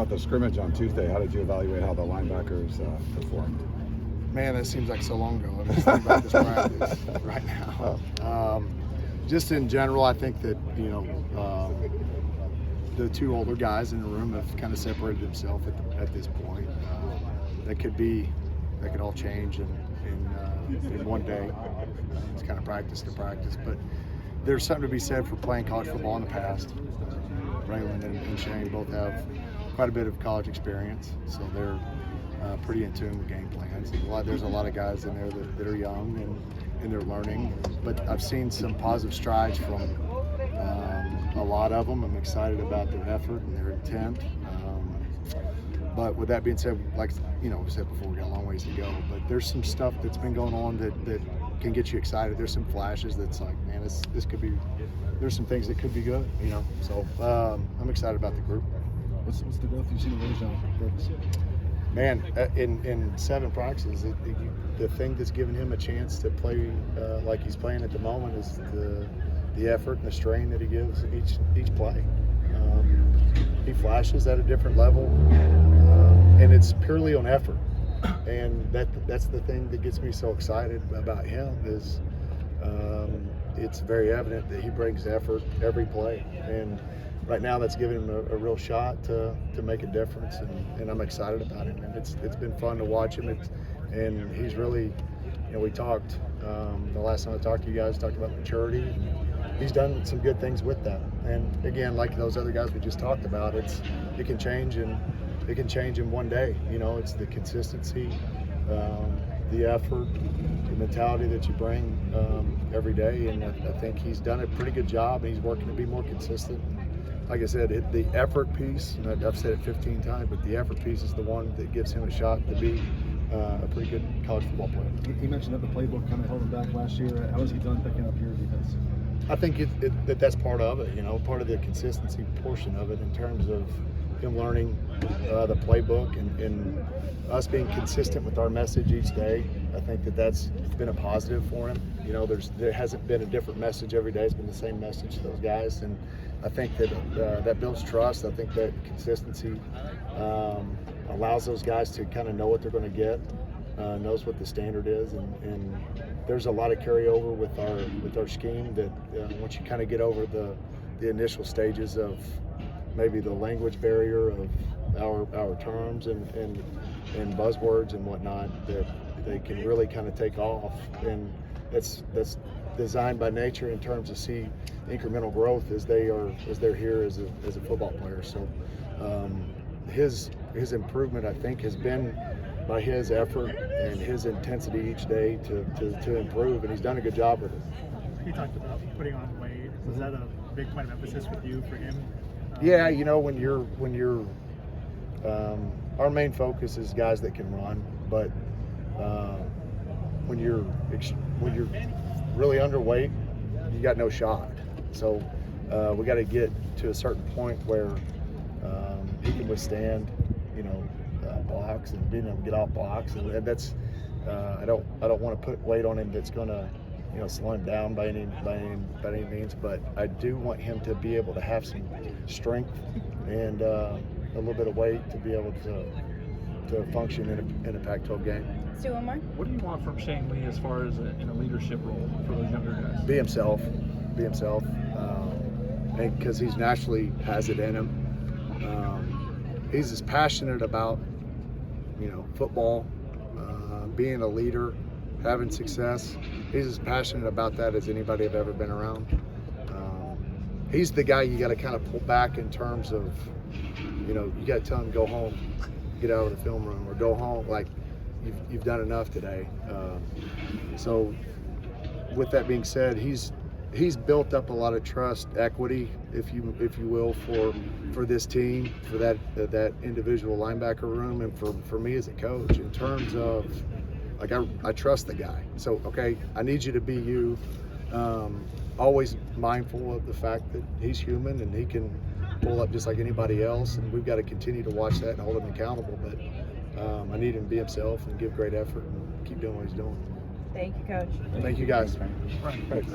About the scrimmage on Tuesday, how did you evaluate how the linebackers performed? Man, that seems like so long ago. I'm just thinking about this practice right now. Just in general, I think that, the two older guys in the room have kind of separated themselves at this point. That could all change in one day. It's kind of practice to practice, but there's something to be said for playing college football in the past. Braylon and Shane both have quite a bit of college experience, so they're pretty in tune with game plans. There's a lot of guys in there that are young and they're learning, but I've seen some positive strides from a lot of them. I'm excited about their effort and their intent. But with that being said, like we said before, we got a long ways to go. But there's some stuff that's been going on that can get you excited. There's some flashes that's like, man, this could be. There's some things that could be good, So I'm excited about the group. What's the growth you've seen in Odom? Man, in 7 practices, the thing that's given him a chance to play like he's playing at the moment is the effort and the strain that he gives each play. He flashes at a different level, and it's purely on effort. And that's the thing that gets me so excited about him is it's very evident that he brings effort every play. And right now that's given him a real shot to make a difference, and I'm excited about him. And it's been fun to watch him. And he's really, we talked, the last time I talked to you guys, talked about maturity. And he's done some good things with that. And again, like those other guys we just talked about, it can change in one day. It's the consistency, the effort, the mentality that you bring every day. And I think he's done a pretty good job, and he's working to be more consistent. Like I said, the effort piece, and I've said it 15 times, but the effort piece is the one that gives him a shot to be a pretty good college football player. He mentioned that the playbook kind of held him back last year. How has he done picking up your defense? I think that's part of it, part of the consistency portion of it in terms of him learning the playbook and us being consistent with our message each day. I think that's been a positive for him. There hasn't been a different message every day. It's been the same message to those guys, and I think that builds trust. I think that consistency allows those guys to kind of know what they're going to get, knows what the standard is, and there's a lot of carryover with our scheme that once you kind of get over the initial stages of maybe the language barrier of our terms and buzzwords and whatnot, that they can really kind of take off. And that's designed by nature in terms of see incremental growth as they're here as a football player. So his improvement, I think, has been by his effort and his intensity each day to improve, and he's done a good job with it. He talked about putting on weight. Was that a big point of emphasis with you for him? Yeah, when you're our main focus is guys that can run, but when you're really underweight, you got no shot. So we got to get to a certain point where he can withstand, blocks and being able to get off blocks, and that's I don't want to put weight on him that's going to slow him down by any means, but I do want him to be able to have some strength and a little bit of weight to be able to function in a Pac-12 game. Stu, one more. What do you want from Shane Lee as far as in a leadership role for those younger guys? Be himself, and because he's naturally has it in him. He's as passionate about football, being a leader, having success. He's as passionate about that as anybody I've ever been around. He's the guy you got to kind of pull back in terms of, you got to tell him go home, get out of the film room, or go home. Like you've done enough today. So, with that being said, he's built up a lot of trust, equity, if you will, for this team, for that individual linebacker room, and for me as a coach in terms of. Like I trust the guy. So, okay, I need you to be you. Always mindful of the fact that he's human and he can pull up just like anybody else, and we've got to continue to watch that and hold him accountable. But I need him to be himself and give great effort and keep doing what he's doing. Thank you, Coach. Thank you, guys. Right.